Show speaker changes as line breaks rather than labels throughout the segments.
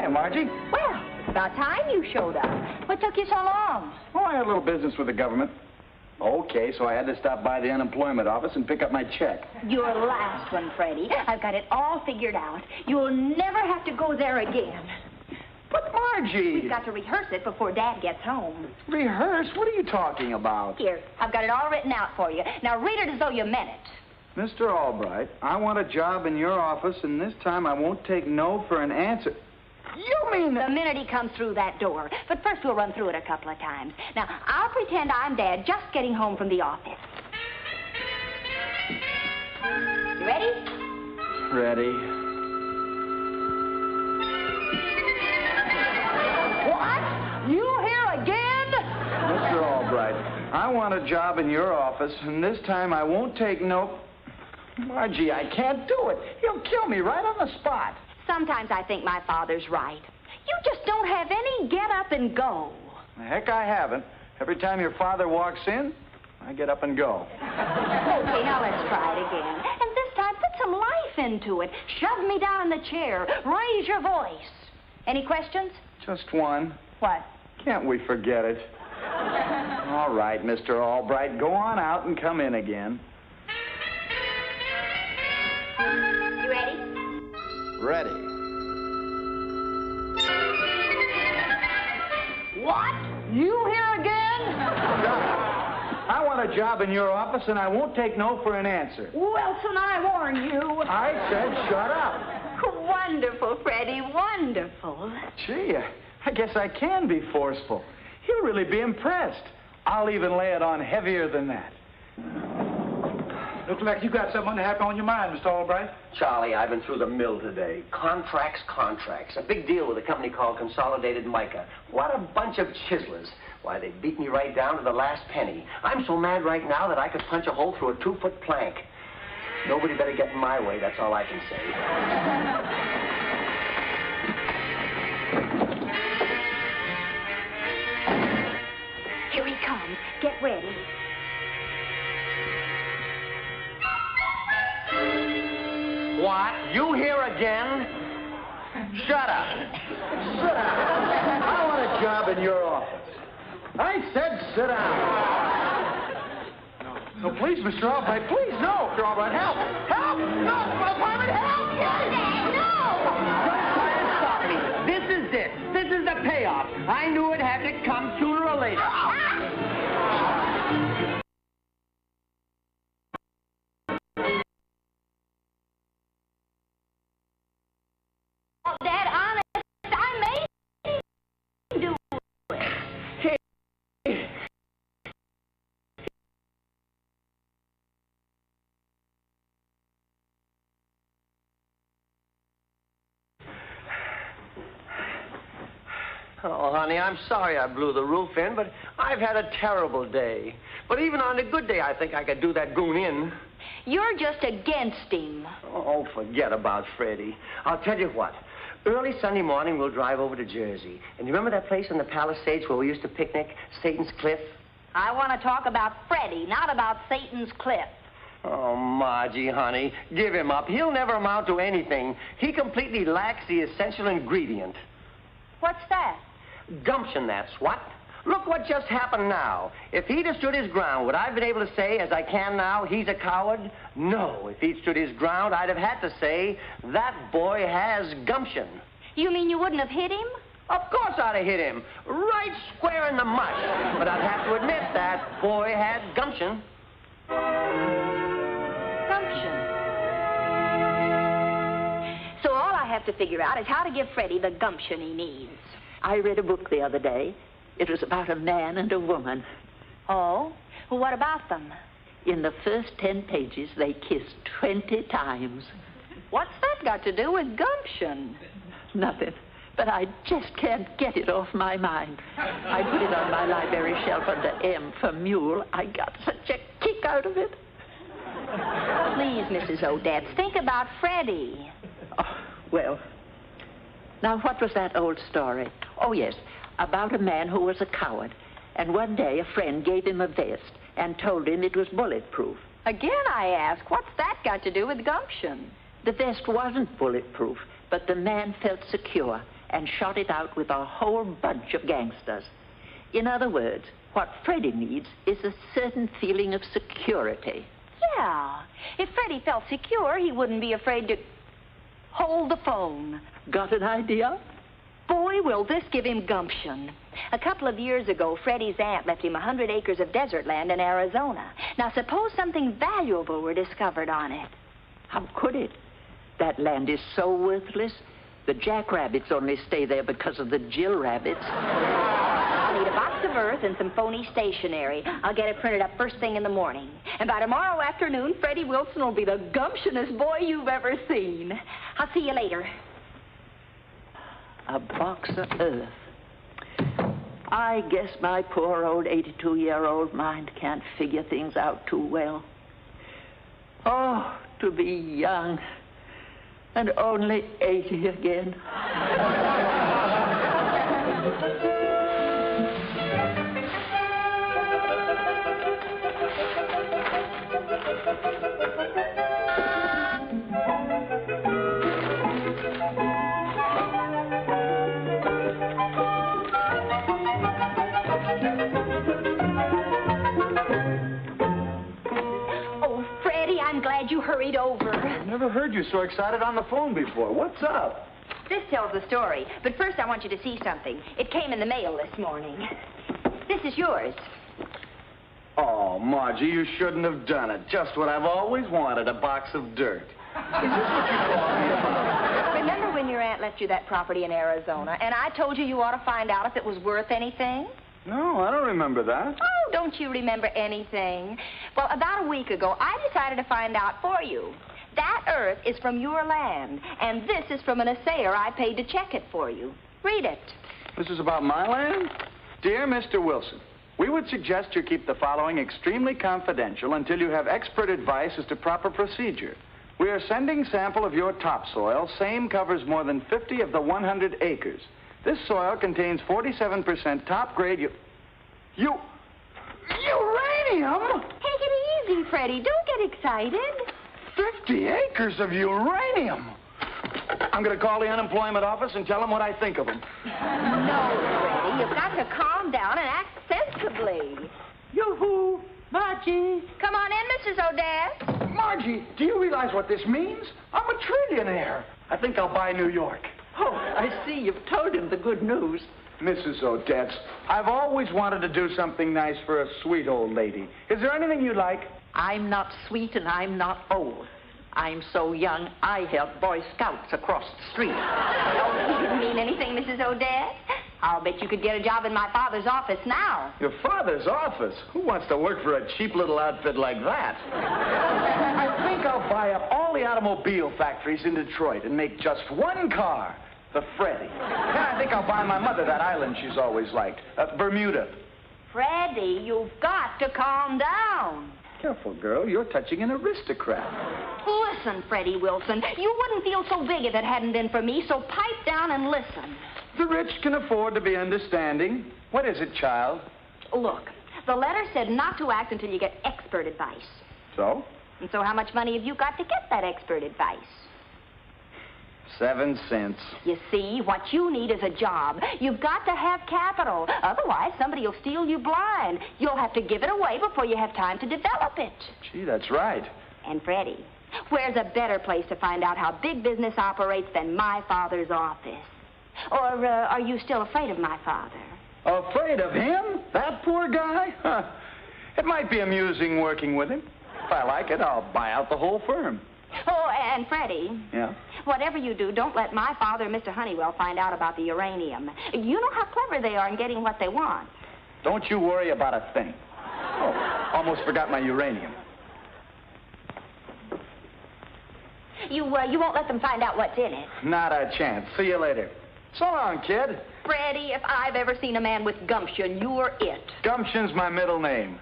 Hiya, Margie.
Well, it's about time you showed up. What took you so long?
Oh, I had a little business with the government. Okay, so I had to stop by the unemployment office and pick up my check.
Your last one, Freddie. I've got it all figured out. You'll never have to go there again.
But, Margie...
We've got to rehearse it before Dad gets home.
Rehearse? What are you talking about?
Here, I've got it all written out for you. Now read it as though you meant it.
Mr. Albright, I want a job in your office, and this time I won't take no for an answer. You mean
the minute he comes through that door. But first we'll run through it a couple of times. Now, I'll pretend I'm Dad just getting home from the office. You ready?
Ready.
What? You here again?
Mr. Albright, I want a job in your office, and this time I won't take no... Margie, I can't do it. He'll kill me right on the spot.
Sometimes I think my father's right. You just don't have any get up and go.
Heck, I haven't. Every time your father walks in, I get up and go.
Okay, now let's try it again. And this time, put some life into it. Shove me down in the chair. Raise your voice. Any questions?
Just one.
What?
Can't we forget it? All right, Mr. Albright, go on out and come in again.
You ready?
Ready.
What? You here again?
I want a job in your office, and I won't take no for an answer.
Wilson, I warn you.
I said shut up.
Wonderful, Freddie, wonderful.
Gee, I guess I can be forceful. He'll really be impressed. I'll even lay it on heavier than that.
Looks like you got something unhappy on your mind, Mr. Albright.
Charlie, I've been through the mill today. Contracts. A big deal with a company called Consolidated Mica. What a bunch of chiselers. Why, they beat me right down to the last penny. I'm so mad right now that I could punch a hole through a 2-foot plank. Nobody better get in my way, that's all I can say.
Here he comes. Get ready.
What? You here again? Shut up.
Sit down. I want a job in your office. I said sit down. No, please, Mr. Albright, please, no. Mr. Albright, help. Help! No, my apartment, help!
Stop me. This is it. This is the payoff. I knew it had to come sooner or later.
Dad, honest, I made him do it.
Oh, honey, I'm sorry I blew the roof in, but I've had a terrible day. But even on a good day, I think I could do that goon in.
You're just against him.
Oh, forget about Freddie. I'll tell you what. Early Sunday morning, we'll drive over to Jersey. And you remember that place in the Palisades where we used to picnic, Satan's Cliff?
I want to talk about Freddie, not about Satan's Cliff.
Oh, Margie, honey, give him up. He'll never amount to anything. He completely lacks the essential ingredient.
What's that?
Gumption, that's what. Look what just happened now. If he'd have stood his ground, would I have been able to say, as I can now, he's a coward? No. If he'd stood his ground, I'd have had to say, that boy has gumption.
You mean you wouldn't have hit him?
Of course I'd have hit him. Right square in the mush. But I'd have to admit that boy had gumption.
Gumption. So all I have to figure out is how to give Freddie the gumption he needs.
I read a book the other day. It was about a man and a woman.
Oh? Well, what about them?
In the first 10 pages, they kissed 20 times.
What's that got to do with gumption?
Nothing. But I just can't get it off my mind. I put it on my library shelf under M for mule. I got such a kick out of it.
Please, Mrs. Odette, think about Freddie.
Oh, well, now what was that old story? Oh, yes, about a man who was a coward. And one day a friend gave him a vest and told him it was bulletproof.
Again, I ask, what's that got to do with gumption?
The vest wasn't bulletproof, but the man felt secure. and shot it out with a whole bunch of gangsters. In other words, what Freddie needs is a certain feeling of security.
Yeah. If Freddie felt secure, he wouldn't be afraid to hold the phone.
Got an idea?
Boy, will this give him gumption. A couple of years ago, Freddie's aunt left him 100 acres of desert land in Arizona. Now, suppose something valuable were discovered on it.
How could it? That land is so worthless. The jackrabbits only stay there because of the Jill rabbits.
I'll need a box of earth and some phony stationery. I'll get it printed up first thing in the morning. And by tomorrow afternoon, Freddie Wilson will be the gumptionest boy you've ever seen. I'll see you later.
A box of earth. I guess my poor old 82-year-old mind can't figure things out too well. Oh, to be young and only 80 again.
You hurried over.
I've never heard you so excited on the phone before. What's up?
This tells the story, but first I want you to see something. It came in the mail this morning. This is yours.
Oh, Margie, you shouldn't have done it. Just what I've always wanted, a box of dirt. Is this what you called me about?
Remember when your aunt left you that property in Arizona, and I told you ought to find out if it was worth anything?
No, I don't remember that.
Oh, don't you remember anything? Well, about a week ago, I decided to find out for you. That earth is from your land, and this is from an assayer I paid to check it for you. Read it.
This is about my land? Dear Mr. Wilson, we would suggest you keep the following extremely confidential until you have expert advice as to proper procedure. We are sending sample of your topsoil. Same covers more than 50 of the 100 acres. This soil contains 47% top-grade uranium?
Take it easy, Freddie. Don't get excited.
50 acres of uranium. I'm going to call the unemployment office and tell them what I think of them.
No, Freddie. You've got to calm down and act sensibly.
Yoo-hoo! Margie!
Come on in, Mrs. Odette.
Margie, do you realize what this means? I'm a trillionaire. I think I'll buy New York.
Oh, I see. You've told him the good news.
Mrs. Odette, I've always wanted to do something nice for a sweet old lady. Is there anything you'd like?
I'm not sweet and I'm not old. I'm so young, I help Boy Scouts across the street.
Oh, you didn't mean anything, Mrs. Odette. I'll bet you could get a job in my father's office now.
Your father's office? Who wants to work for a cheap little outfit like that? I think I'll buy up all the automobile factories in Detroit and make just one car. The Freddie. Then I think I'll buy my mother that island she's always liked, Bermuda.
Freddie, you've got to calm down.
Careful, girl. You're touching an aristocrat.
Listen, Freddie Wilson, you wouldn't feel so big if it hadn't been for me, so pipe down and listen.
The rich can afford to be understanding. What is it, child?
Look, the letter said not to act until you get expert advice.
So?
And so how much money have you got to get that expert advice?
7 cents.
You see, what you need is a job. You've got to have capital. Otherwise, somebody will steal you blind. You'll have to give it away before you have time to develop it.
Gee, that's right.
And, Freddie, where's a better place to find out how big business operates than my father's office? Or are you still afraid of my father?
Afraid of him? That poor guy? Huh. It might be amusing working with him. If I like it, I'll buy out the whole firm.
Oh, and Freddie.
Yeah?
Whatever you do, don't let my father and Mr. Honeywell find out about the uranium. You know how clever they are in getting what they want.
Don't you worry about a thing. Oh, almost forgot my uranium.
You won't let them find out what's in it.
Not a chance. See you later. So long, kid.
Freddie, if I've ever seen a man with gumption, you're it.
Gumption's my middle name.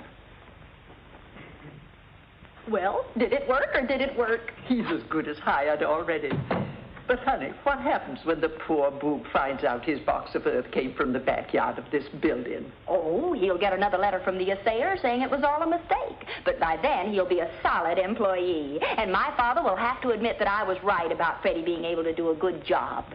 Well, did it work or did it work? He's as good as hired already. But, honey, what happens when the poor boob finds out his box of earth came from the backyard of this building?
Oh, he'll get another letter from the assayer saying it was all a mistake. But by then, he'll be a solid employee. And my father will have to admit that I was right about Freddie being able to do a good job.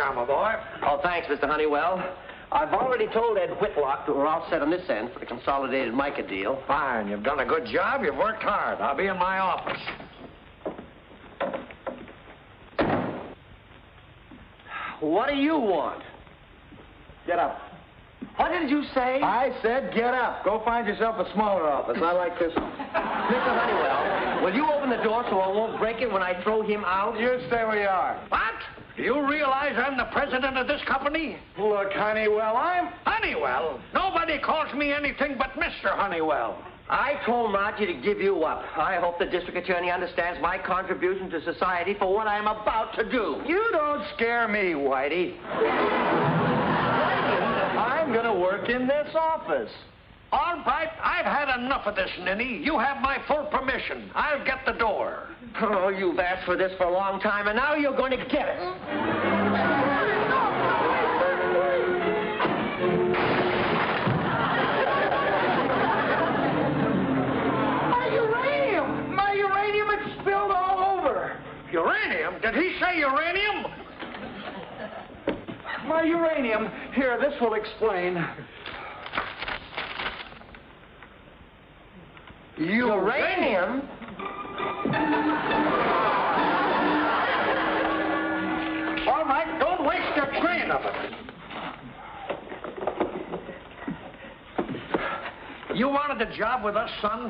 are, my boy.
Oh, thanks, Mr. Honeywell. I've already told Ed Whitlock that we're all set on this end for the consolidated mica deal.
Fine. You've done a good job. You've worked hard. I'll be in my office.
What do you want?
Get up.
What did you say?
I said get up. Go find yourself a smaller office. I like this one.
Mr. Honeywell, will you open the door so I won't break it when I throw him out?
You stay where you are.
What? Do you realize I'm the president of this company?
Look, Honeywell,
Honeywell? Nobody calls me anything but Mr. Honeywell.
I told Margie to give you up. I hope the district attorney understands my contribution to society for what I'm about to do.
You don't scare me, Whitey. I'm going to work in this office.
All right, I've had enough of this, Ninny. You have my full permission. I'll get the door.
Oh, you've asked for this for a long time, and now you're going to get it.
My uranium, it's spilled all over.
Uranium? Did he say uranium?
My uranium. Here, this will explain.
Uranium?
All right, don't waste a grain of it. You wanted a job with us, son?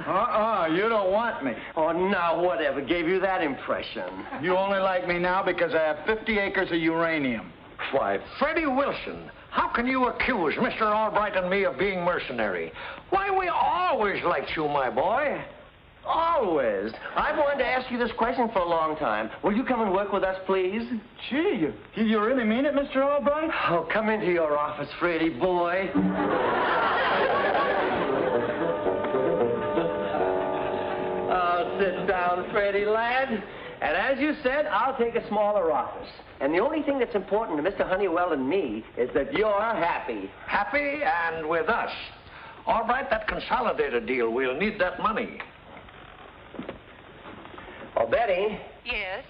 You don't want me.
Oh, now, whatever gave you that impression?
You only like me now because I have 50 acres of uranium.
Why, Freddie Wilson, how can you accuse Mr. Albright and me of being mercenary? Why, we always liked you, my boy.
Always. I've wanted to ask you this question for a long time. Will you come and work with us, please?
Gee, you really mean it, Mr. Albright?
Oh, come into your office, Freddie boy. Oh, sit down, Freddie lad. And as you said, I'll take a smaller office. And the only thing that's important to Mr. Honeywell and me is that you're happy.
Happy and with us. All right, that consolidated deal, we'll need that money.
Oh, Betty.
Yes?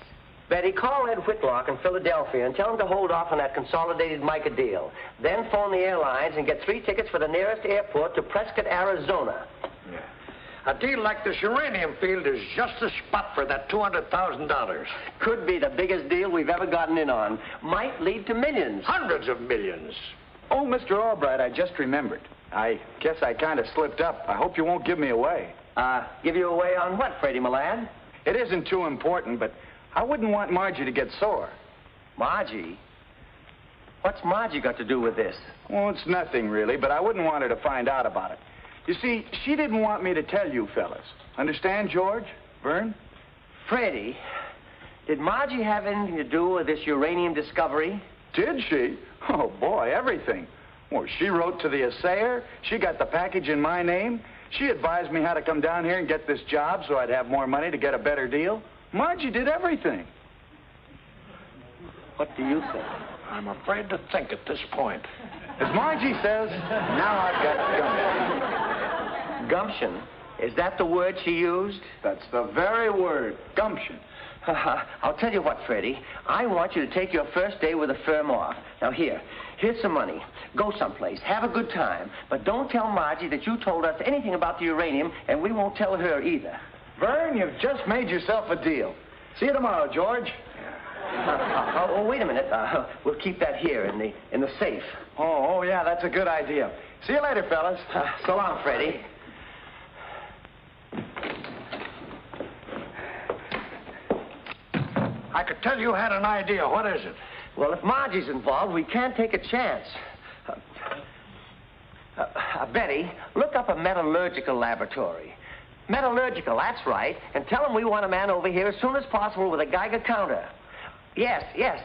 Betty, call Ed Whitlock in Philadelphia and tell him to hold off on that consolidated mica deal. Then phone the airlines and get 3 tickets for the nearest airport to Prescott, Arizona.
Yeah. A deal like this uranium field is just the spot for that $200,000.
Could be the biggest deal we've ever gotten in on. Might lead to millions.
Hundreds of millions.
Oh, Mr. Albright, I just remembered. I guess I kind of slipped up. I hope you won't give me away.
Give you away on what, Freddie, my lad?
It isn't too important, but I wouldn't want Margie to get sore.
Margie? What's Margie got to do with this?
Well, it's nothing, really, but I wouldn't want her to find out about it. You see, she didn't want me to tell you fellas. Understand, George? Vern?
Freddie, did Margie have anything to do with this uranium discovery?
Did she? Oh, boy, everything. Well, she wrote to the assayer. She got the package in my name. She advised me how to come down here and get this job so I'd have more money to get a better deal. Margie did everything.
What do you think?
I'm afraid to think at this point.
As Margie says, now I've got gumption.
Gumption? Is that the word she used?
That's the very word, gumption.
I'll tell you what, Freddie. I want you to take your first day with the firm off. Now, here's some money. Go someplace. Have a good time. But don't tell Margie that you told us anything about the uranium, and we won't tell her either.
Vern, you've just made yourself a deal. See you tomorrow, George.
Wait a minute. We'll keep that here in the safe.
Oh, yeah, that's a good idea. See you later, fellas.
So long, Freddie.
I could tell you had an idea. What is it?
Well, if Margie's involved, we can't take a chance. Betty, look up a metallurgical laboratory. Metallurgical, that's right. And tell them we want a man over here as soon as possible with a Geiger counter. Yes,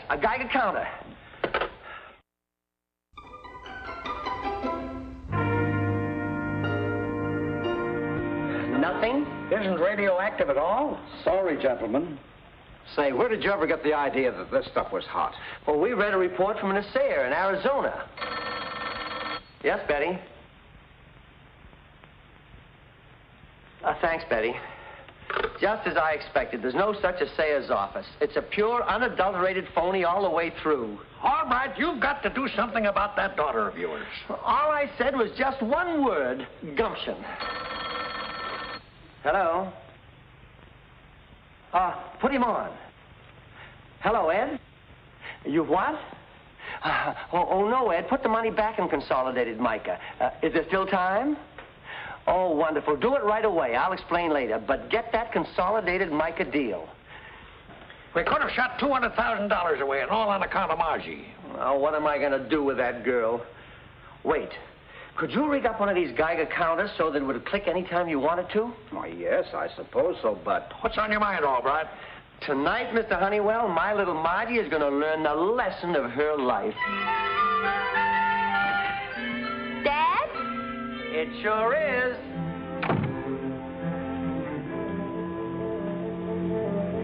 a Geiger counter. Nothing?
Isn't radioactive at all?
Sorry, gentlemen.
Say, where did you ever get the idea that this stuff was hot?
Well, we read a report from an assayer in Arizona. Yes, Betty? Thanks, Betty. Just as I expected. There's no such a Sayers office. It's a pure, unadulterated phony all the way through.
All right, you've got to do something about that daughter of yours.
All I said was just one word, gumption. Hello? Put him on. Hello, Ed? You what? No, Ed. Put the money back in Consolidated Mica. Is there still time? Oh, wonderful. Do it right away. I'll explain later. But get that Consolidated Mica deal.
We could have shot $200,000 away, and all on account of Margie.
Oh, what am I going to do with that girl? Wait. Could you rig up one of these Geiger counters so that it would click anytime you wanted to?
Why, yes, I suppose so, but...
What's on your mind, Albright?
Tonight, Mr. Honeywell, my little Margie is going to learn the lesson of her life.
Dad?
It sure is.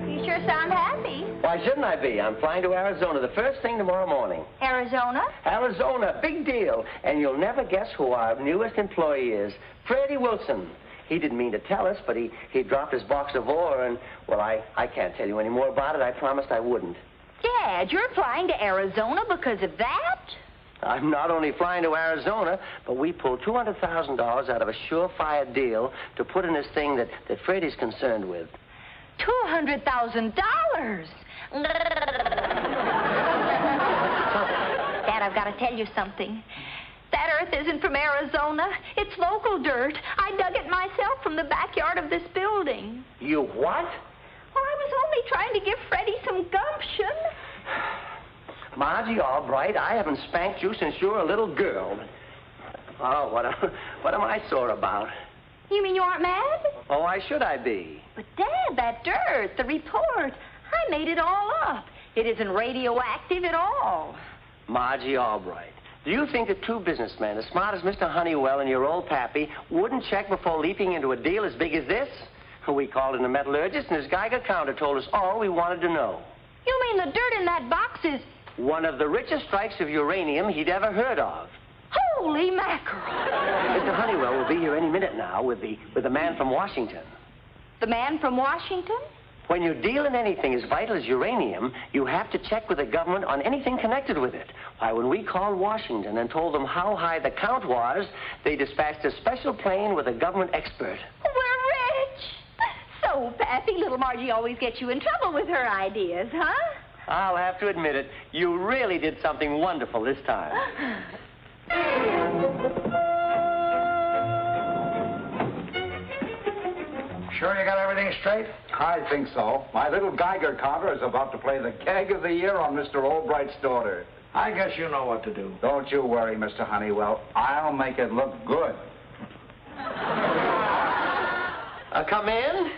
You sure sound happy.
Why shouldn't I be? I'm flying to Arizona the first thing tomorrow morning.
Arizona?
Arizona, big deal. And you'll never guess who our newest employee is. Freddie Wilson. He didn't mean to tell us, but he dropped his box of ore and, well, I can't tell you any more about it. I promised I wouldn't.
Dad, you're flying to Arizona because of that?
I'm not only flying to Arizona, but we pulled $200,000 out of a surefire deal to put in this thing that Freddie's concerned with.
$200,000? Dad, I've got to tell you something. That earth isn't from Arizona. It's local dirt. I dug it myself from the backyard of this building.
You what?
Well, I was only trying to give Freddie some gumption.
Margie Albright, I haven't spanked you since you were a little girl. Oh, what am I sore about?
You mean you aren't mad?
Oh, why should I be?
But, Dad, that dirt, the report, I made it all up. It isn't radioactive at all.
Margie Albright, do you think that two businessmen as smart as Mr. Honeywell and your old pappy wouldn't check before leaping into a deal as big as this? We called in a metallurgist, and his Geiger counter told us all we wanted to know.
You mean the dirt in that box is...
One of the richest strikes of uranium he'd ever heard of.
Holy mackerel!
Mr. Honeywell will be here any minute now with the man from Washington.
The man from Washington?
When you deal in anything as vital as uranium, you have to check with the government on anything connected with it. Why, when we called Washington and told them how high the count was, they dispatched a special plane with a government expert.
We're rich! So, Pappy, little Margie always gets you in trouble with her ideas, huh?
I'll have to admit it. You really did something wonderful this time.
Sure you got everything straight?
I think so. My little Geiger counter is about to play the gag of the year on Mr. Albright's daughter.
I guess you know what to do.
Don't you worry, Mr. Honeywell. I'll make it look good.
Come in.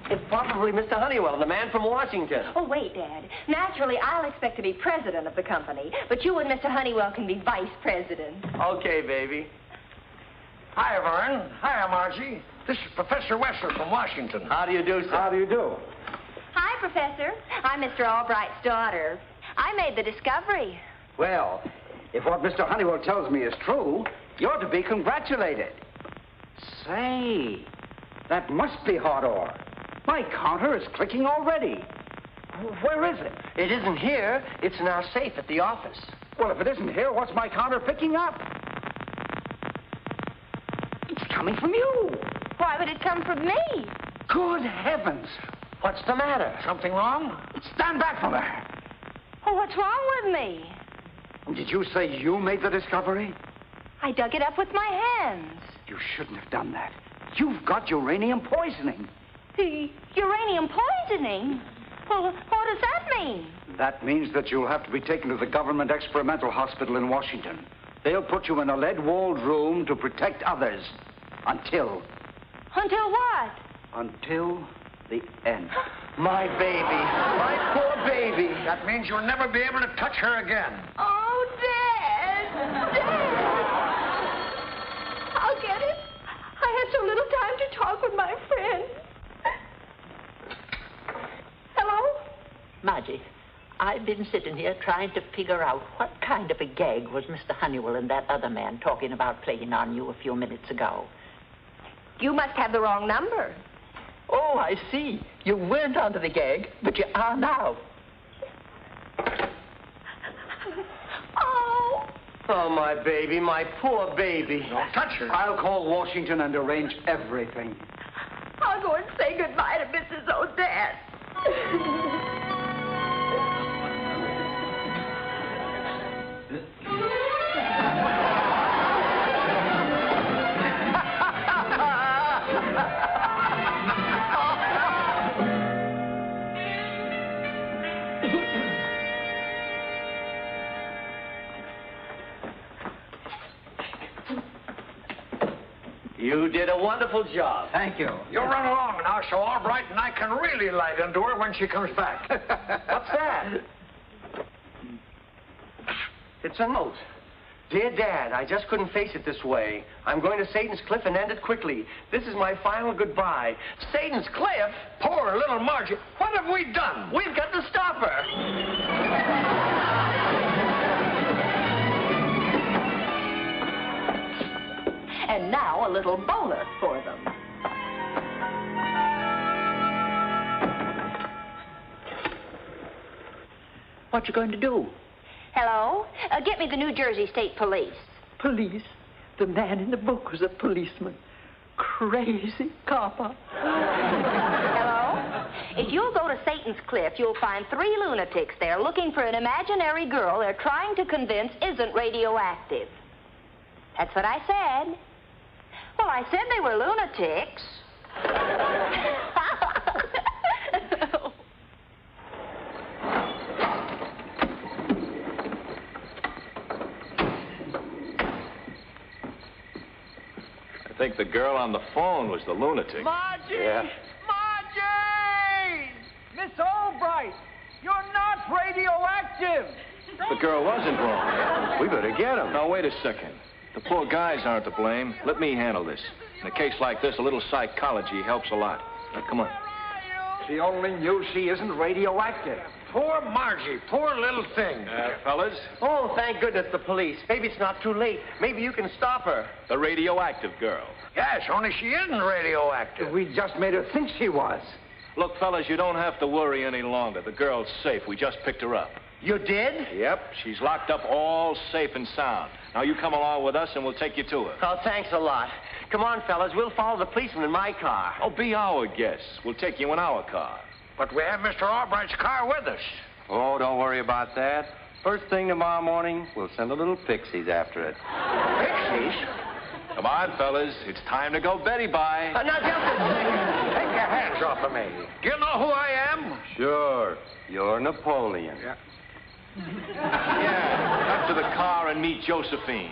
It's probably Mr. Honeywell, the man from Washington.
Oh, wait, Dad. Naturally, I'll expect to be president of the company, but you and Mr. Honeywell can be vice president.
Okay, baby.
Hi, Vern. Hiya, Margie. This is Professor Wessler from Washington.
How do you do, sir?
How do you do?
Hi, Professor. I'm Mr. Albright's daughter. I made the discovery.
Well, if what Mr. Honeywell tells me is true, you're to be congratulated. Say, that must be hot ore. My counter is clicking already. Where is it?
It isn't here. It's in our safe at the office.
Well, if it isn't here, what's my counter picking up? It's coming from you.
Why would it come from me?
Good heavens.
What's the matter?
Something wrong?
Stand back from her.
Well, what's wrong with me?
Did you say you made the discovery?
I dug it up with my hands.
You shouldn't have done that. You've got uranium poisoning.
The uranium poisoning? Well, what does that mean?
That means that you'll have to be taken to the government experimental hospital in Washington. They'll put you in a lead-walled room to protect others. Until
what?
Until the end.
My baby. My poor baby.
That means you'll never be able to touch her again.
Oh, Dad! Dad! I'll get it. I had so little time to talk with my friend. Hello?
Margie, I've been sitting here trying to figure out what kind of a gag was Mr. Honeywell and that other man talking about playing on you a few minutes ago.
You must have the wrong number.
Oh, I see. You weren't under the gag, but you are now.
Oh.
Oh, my baby, my poor baby.
Don't touch her.
I'll call Washington and arrange everything.
I'll go and say goodbye to Mrs. Odette.
You did a wonderful job.
Thank you.
You run along now so Albright and I can really light into her when she comes back.
What's that? It's a note. Dear Dad, I just couldn't face it this way. I'm going to Satan's Cliff and end it quickly. This is my final goodbye. Satan's Cliff?
Poor little Margie. What have we done?
We've got to stop her.
And now a little bonus for them.
What you going to do?
Hello? Get me the New Jersey State Police.
Police? The man in the book was a policeman. Crazy copper.
Hello? If you'll go to Satan's Cliff, you'll find 3 lunatics there looking for an imaginary girl they're trying to convince isn't radioactive. That's what I said. Well, I said they were lunatics.
I think the girl on the phone was the lunatic.
Margie!
Yeah.
Margie! Miss Albright, you're not radioactive.
The girl wasn't wrong. We better get him. Now, wait a second. The poor guys aren't to blame. Let me handle this. In a case like this, a little psychology helps a lot. Now, come on.
She only knew she isn't radioactive.
Poor Margie. Poor little thing.
Fellas,
Oh, thank goodness, the police. Maybe it's not too late. Maybe you can stop her.
the radioactive girl.
Yes, only she isn't radioactive.
We just made her think she was.
Look, fellas, you don't have to worry any longer. The girl's safe. We just picked her up.
You did?
Yep, she's locked up all safe and sound. Now, you come along with us, and we'll take you to her.
Oh, thanks a lot. Come on, fellas. We'll follow the policeman in my car.
Oh, be our guest. We'll take you in our car.
But we have Mr. Albright's car with us.
Oh, don't worry about that. First thing tomorrow morning, we'll send a little pixies after it.
Pixies?
Come on, fellas. It's time to go Betty bye.
Now, just a second.
Take your hands off of me. Do you know who I am?
Sure. You're Napoleon.
Yeah.
Yeah, up to the car and meet Josephine.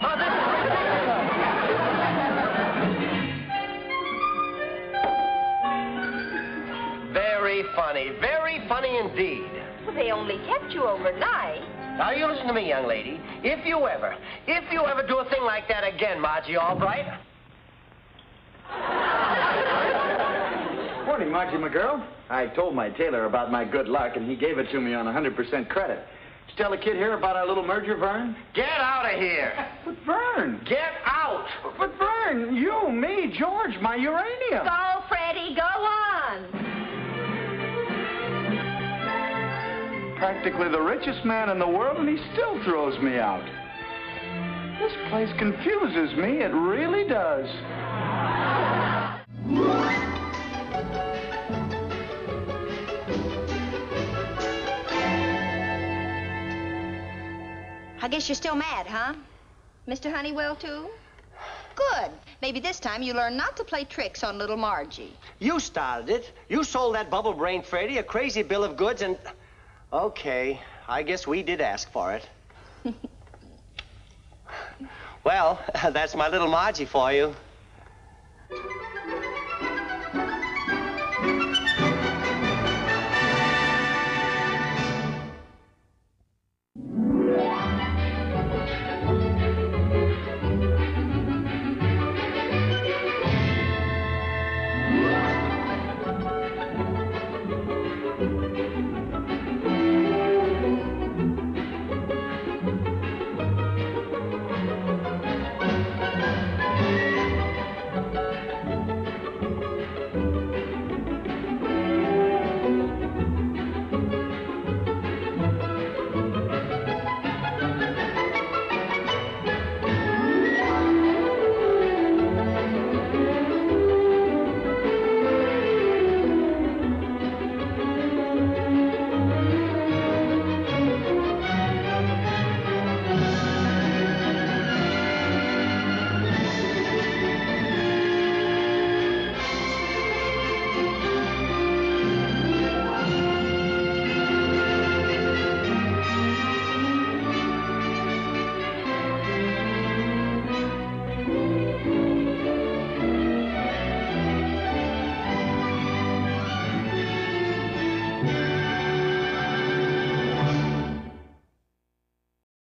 Very funny indeed.
Well, they only kept you overnight.
Now, you listen to me, young lady. If you ever do a thing like that again, Margie Albright.
Morning, Margie, my girl. I told my tailor about my good luck, and he gave it to me on 100% credit. Did you tell the kid here about our little merger, Vern?
Get out of here.
But, Vern.
Get out.
But, Vern, you, me, George, my uranium.
Go, Freddie, go on.
Practically the richest man in the world, and he still throws me out. This place confuses me. It really does.
I guess you're still mad, huh? Mr. Honeywell, too? Good. Maybe this time you learn not to play tricks on little Margie.
You started it. You sold that bubble-brained Freddie a crazy bill of goods and... Okay, I guess we did ask for it. Well, that's my little Margie for you.